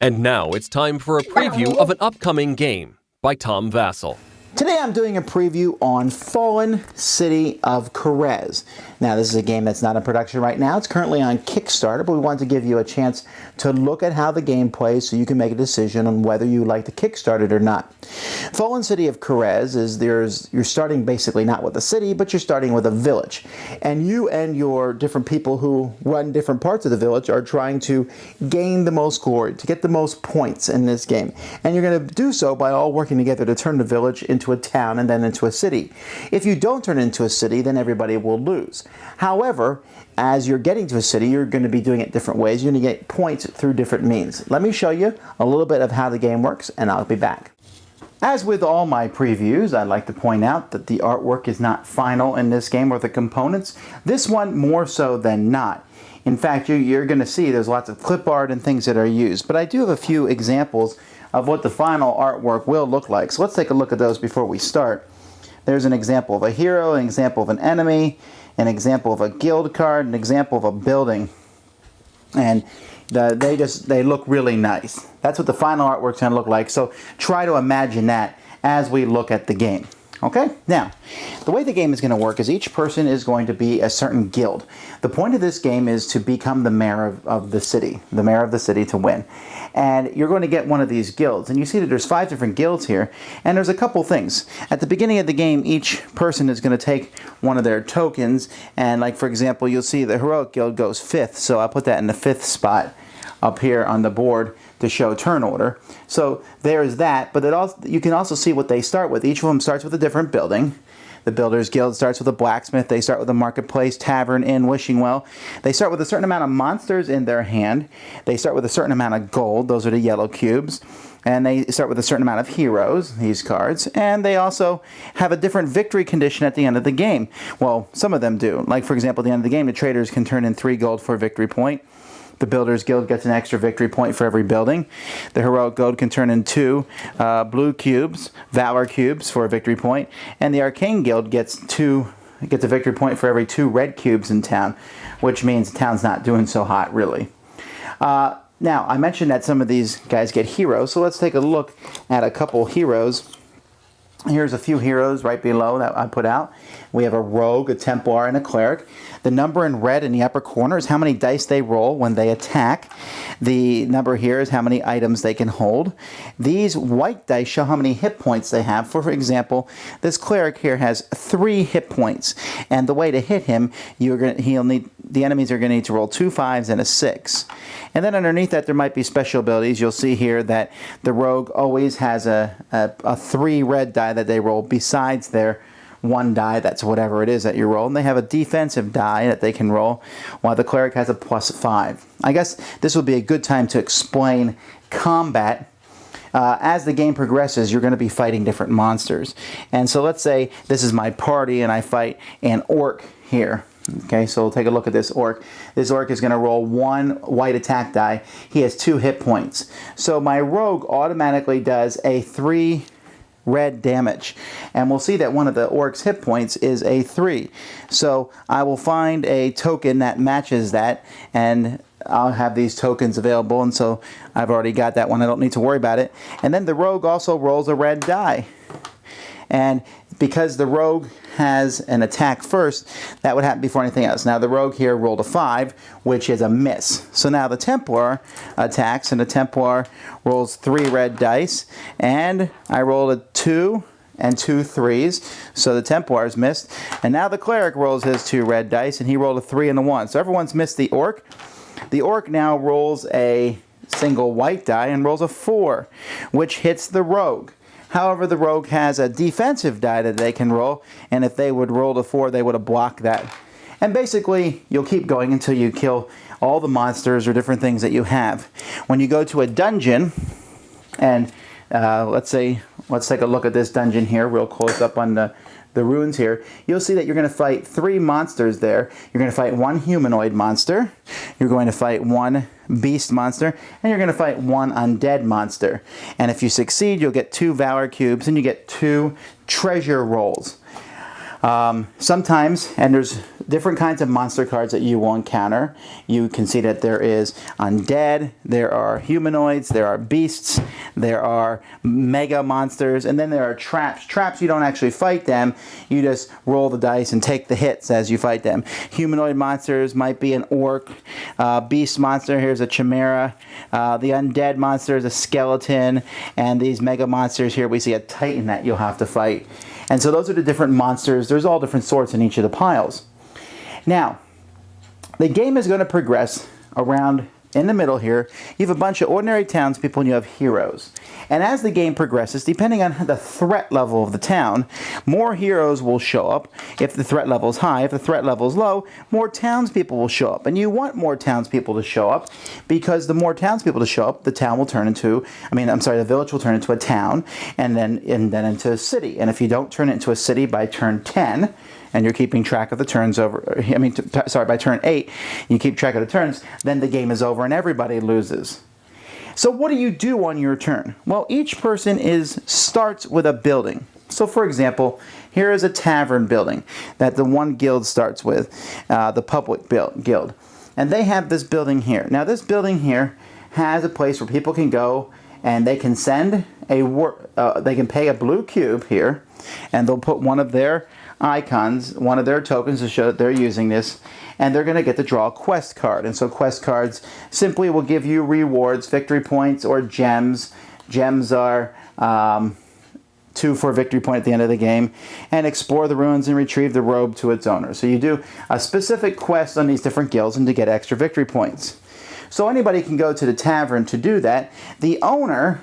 And now it's time for a preview of an upcoming game by Tom Vasel. Today I'm doing a preview on Fallen City of Karez. Now this is a game that's not in production right now. It's currently on Kickstarter, but we wanted to give you a chance to look at how the game plays so you can make a decision on whether you like to kickstart it or not. Fallen City of Karez is you're starting basically not with a city, but you're starting with a village. And you and your different people who run different parts of the village are trying to gain the most glory, to get the most points in this game. And you're going to do so by all working together to turn the village into a town and then into a city. If you don't turn it into a city, then everybody will lose. However, as you're getting to a city, you're going to be doing it different ways. You're going to get points through different means. Let me show you a little bit of how the game works, and I'll be back. As with all my previews, I'd like to point out that the artwork is not final in this game or the components. This one more so than not. In fact, you're going to see there's lots of clip art and things that are used. But I do have a few examples of what the final artwork will look like. So let's take a look at those before we start. There's an example of a hero, an example of an enemy, an example of a guild card, an example of a building. And they look really nice. That's what the final artwork's going to look like. So try to imagine that as we look at the game. Okay, now, the way the game is going to work is each person is going to be a certain guild. The point of this game is to become the mayor of the city to win. And you're going to get one of these guilds. And you see that there's 5 different guilds here, and there's a couple things. At the beginning of the game, each person is going to take one of their tokens, and like for example, you'll see the heroic guild goes 5th, so I'll put that in the 5th spot up here on the board to show turn order. So there's that, but you can also see what they start with. Each of them starts with a different building. The Builders Guild starts with a blacksmith. They start with a marketplace, tavern, inn, wishing well. They start with a certain amount of monsters in their hand. They start with a certain amount of gold. Those are the yellow cubes. And they start with a certain amount of heroes, these cards. And they also have a different victory condition at the end of the game. Well, some of them do. Like, for example, at the end of the game, the traders can turn in 3 gold for a victory point. The Builders Guild gets an extra victory point for every building. The Heroic Guild can turn in 2 blue cubes, Valor cubes for a victory point. And the Arcane Guild gets a victory point for every 2 red cubes in town, which means the town's not doing so hot, really. Now, I mentioned that some of these guys get heroes, so let's take a look at a couple heroes. Here's a few heroes right below that I put out. We have a rogue, a Templar, and a cleric. The number in red in the upper corner is how many dice they roll when they attack. The number here is how many items they can hold. These white dice show how many hit points they have. For example, this cleric here has 3 hit points, and the way to hit him, the enemies are going to need to roll 2 5s and a 6. And then underneath that, there might be special abilities. You'll see here that the rogue always has a 3 red die that they roll besides their 1 die, that's whatever it is that you roll. And they have a defensive die that they can roll, while the cleric has a +5. I guess this would be a good time to explain combat. As the game progresses, you're going to be fighting different monsters. And so let's say this is my party and I fight an orc here. Okay, so we'll take a look at this orc. This orc is going to roll 1 white attack die. He has 2 hit points. So my rogue automatically does a 3 red damage. And we'll see that one of the orc's hit points is a 3. So I will find a token that matches that, and I'll have these tokens available, and so I've already got that one. I don't need to worry about it. And then the rogue also rolls a red die. And because the rogue has an attack first, that would happen before anything else. Now the rogue here rolled a 5, which is a miss. So now the Templar attacks, and the Templar rolls 3 red dice, and I rolled a 2 and 2 3s, so the Templar's missed. And now the cleric rolls his 2 red dice, and he rolled a 3 and a 1. So everyone's missed the orc. The orc now rolls a single white die and rolls a 4, which hits the rogue. However, the rogue has a defensive die that they can roll, and if they would roll the 4, they would have blocked that. And basically, you'll keep going until you kill all the monsters or different things that you have. When you go to a dungeon, and let's take a look at this dungeon here, real close up on the runes here, you'll see that you're going to fight 3 monsters there. You're going to fight 1 humanoid monster, you're going to fight 1 beast monster, and you're going to fight 1 undead monster. And if you succeed, you'll get 2 valor cubes, and you get 2 treasure rolls. Sometimes, and there's different kinds of monster cards that you will encounter. You can see that there is undead, there are humanoids, there are beasts, there are mega monsters, and then there are traps. Traps, you don't actually fight them, you just roll the dice and take the hits as you fight them. Humanoid monsters might be an orc, beast monster, here's a chimera, the undead monster is a skeleton, and these mega monsters here, we see a titan that you'll have to fight. And so those are the different monsters. There's all different sorts in each of the piles. Now, the game is going to progress around in the middle here. You have a bunch of ordinary townspeople and you have heroes. And as the game progresses, depending on the threat level of the town, more heroes will show up. If the threat level is high, if the threat level is low, more townspeople will show up. And you want more townspeople to show up because the more townspeople to show up, the town will turn into, the village will turn into a town and then into a city. And if you don't turn it into a city by turn 10, and you're keeping track of the turns by turn 8, you keep track of the turns, then the game is over and everybody loses. So what do you do on your turn? Well, each person starts with a building. So for example, here is a tavern building that the one guild starts with, the public guild. And they have this building here. Now this building here has a place where people can go and they can send they can pay a blue cube here, and they'll put one of their icons, one of their tokens to show that they're using this, and they're going to get to draw a quest card. And so quest cards simply will give you rewards, victory points, or gems. Gems are 2 for a victory point at the end of the game, and explore the ruins and retrieve the robe to its owner. So you do a specific quest on these different guilds and to get extra victory points. So anybody can go to the tavern to do that. The owner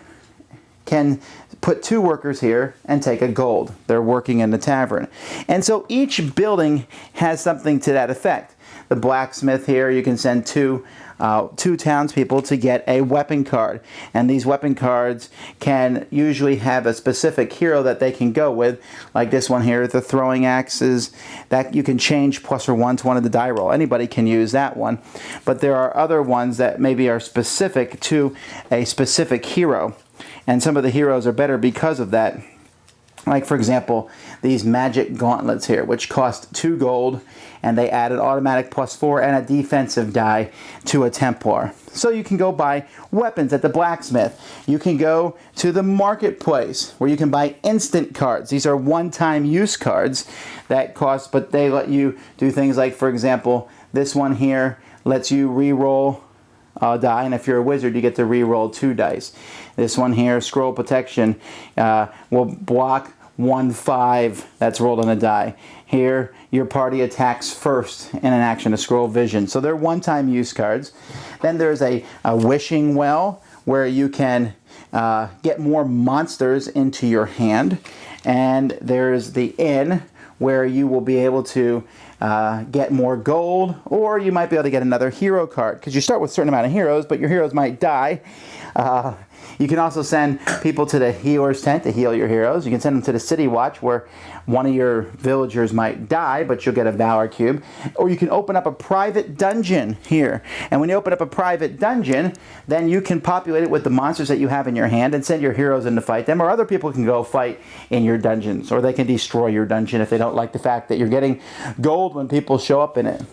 can put 2 workers here and take a gold. They're working in the tavern. And so each building has something to that effect. The blacksmith here, you can send 2 townspeople to get a weapon card. And these weapon cards can usually have a specific hero that they can go with. Like this one here, the throwing axes, that you can change +1 to one of the die roll. Anybody can use that one. But there are other ones that maybe are specific to a specific hero. And some of the heroes are better because of that. Like, for example, these magic gauntlets here, which cost 2 gold, and they add an automatic +4 and a defensive die to a Templar. So you can go buy weapons at the blacksmith. You can go to the marketplace where you can buy instant cards. These are one-time use cards that cost, but they let you do things like, for example, this one here lets you re-roll die, and if you're a wizard, you get to re-roll 2 dice. This one here, scroll protection, will block 1/5 that's rolled on a die. Here, your party attacks first in an action, a scroll vision. So they're one-time use cards. Then there's a wishing well where you can get more monsters into your hand. And there's the inn where you will be able to get more gold, or you might be able to get another hero card, because you start with a certain amount of heroes, but your heroes might die. You can also send people to the healer's tent to heal your heroes. You can send them to the city watch where one of your villagers might die, but you'll get a valor cube. Or you can open up a private dungeon here. And when you open up a private dungeon, then you can populate it with the monsters that you have in your hand and send your heroes in to fight them. Or other people can go fight in your dungeons. Or they can destroy your dungeon if they don't like the fact that you're getting gold when people show up in it.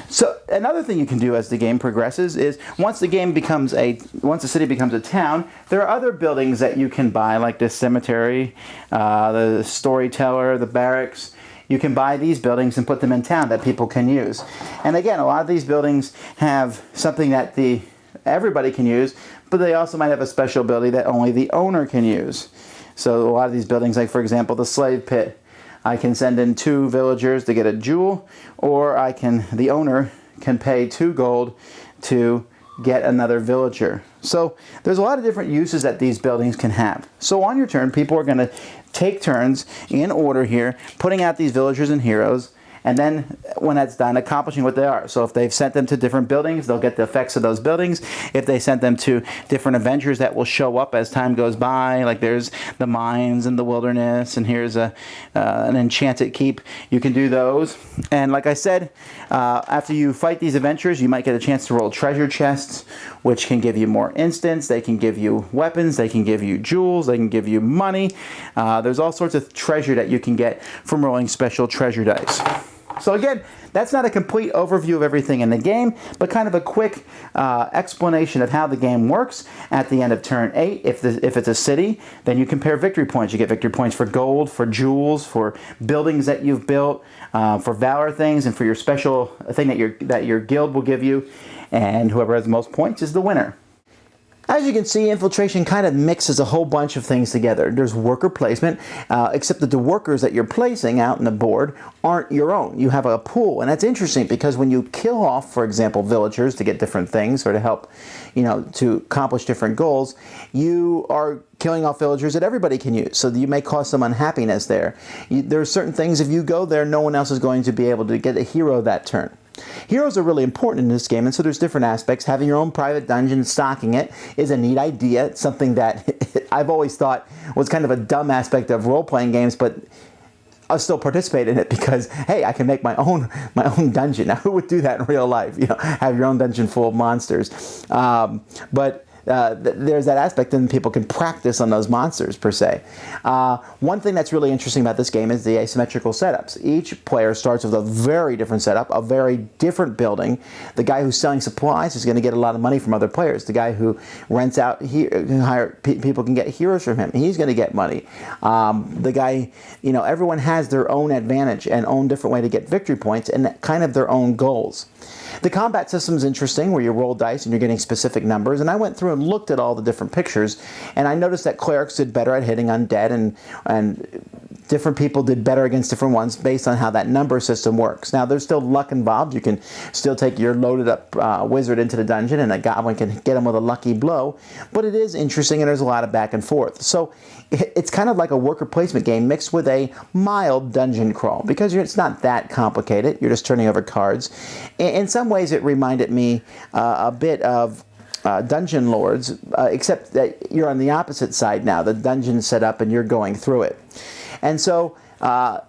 So another thing you can do as the game progresses is once the city becomes a town, there are other buildings that you can buy, like this cemetery, the storyteller, the barracks. You can buy these buildings and put them in town that people can use. And again, a lot of these buildings have something that everybody can use, but they also might have a special ability that only the owner can use. So a lot of these buildings, like for example, the slave pit, I can send in 2 villagers to get a jewel, or the owner can pay 2 gold to get another villager. So there's a lot of different uses that these buildings can have. So on your turn, people are going to take turns in order here, putting out these villagers and heroes, and then when that's done, accomplishing what they are. So if they've sent them to different buildings, they'll get the effects of those buildings. If they sent them to different adventures that will show up as time goes by, like there's the mines and the wilderness, and here's an enchanted keep, you can do those. And like I said, after you fight these adventures, you might get a chance to roll treasure chests, which can give you more instants. They can give you weapons, they can give you jewels, they can give you money. There's all sorts of treasure that you can get from rolling special treasure dice. So again, that's not a complete overview of everything in the game, but kind of a quick explanation of how the game works. At the end of turn 8, if it's a city, then you compare victory points. You get victory points for gold, for jewels, for buildings that you've built, for valor things, and for your special thing that your guild will give you. And whoever has the most points is the winner. As you can see, infiltration kind of mixes a whole bunch of things together. There's worker placement, except that the workers that you're placing out on the board aren't your own. You have a pool, and that's interesting because when you kill off, for example, villagers to get different things or to help, to accomplish different goals, you are killing off villagers that everybody can use, so you may cause some unhappiness there. There are certain things, if you go there, no one else is going to be able to get a hero that turn. Heroes are really important in this game, and so there's different aspects. Having your own private dungeon, stocking it, is a neat idea. It's something that I've always thought was kind of a dumb aspect of role-playing games, but I'll still participate in it because, hey, I can make my own dungeon. Now, who would do that in real life? Have your own dungeon full of monsters. But there's that aspect, and people can practice on those monsters, per se. One thing that's really interesting about this game is the asymmetrical setups. Each player starts with a very different setup, a very different building. The guy who's selling supplies is going to get a lot of money from other players. The guy who rents out, people can get heroes from him. He's going to get money. The guy, everyone has their own advantage and own different way to get victory points and kind of their own goals. The combat system is interesting, where you roll dice and you're getting specific numbers. And I went through and looked at all the different pictures, and I noticed that clerics did better at hitting undead, and different people did better against different ones based on how that number system works. Now, there's still luck involved. You can still take your loaded up wizard into the dungeon, and a goblin can get him with a lucky blow. But it is interesting, and there's a lot of back and forth. So it's kind of like a worker placement game mixed with a mild dungeon crawl, because it's not that complicated. You're just turning over cards. In some ways, it reminded me a bit of Dungeon Lords, except that you're on the opposite side now. The dungeon's set up and you're going through it. And so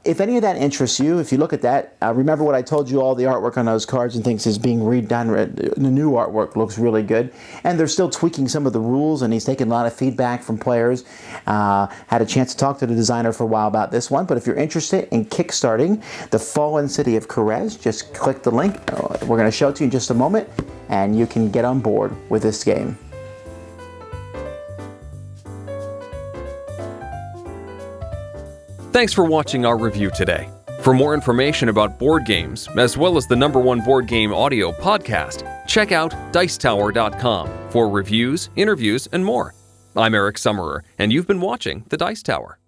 if any of that interests you, if you look at that, remember what I told you, all the artwork on those cards and things is being redone. The new artwork looks really good. And they're still tweaking some of the rules, and he's taking a lot of feedback from players. Had a chance to talk to the designer for a while about this one. But if you're interested in kickstarting the Fallen City of Karez, just click the link. We're going to show it to you in just a moment, and you can get on board with this game. Thanks for watching our review today. For more information about board games, as well as the #1 board game audio podcast, check out Dicetower.com for reviews, interviews, and more. I'm Eric Summerer, and you've been watching The Dice Tower.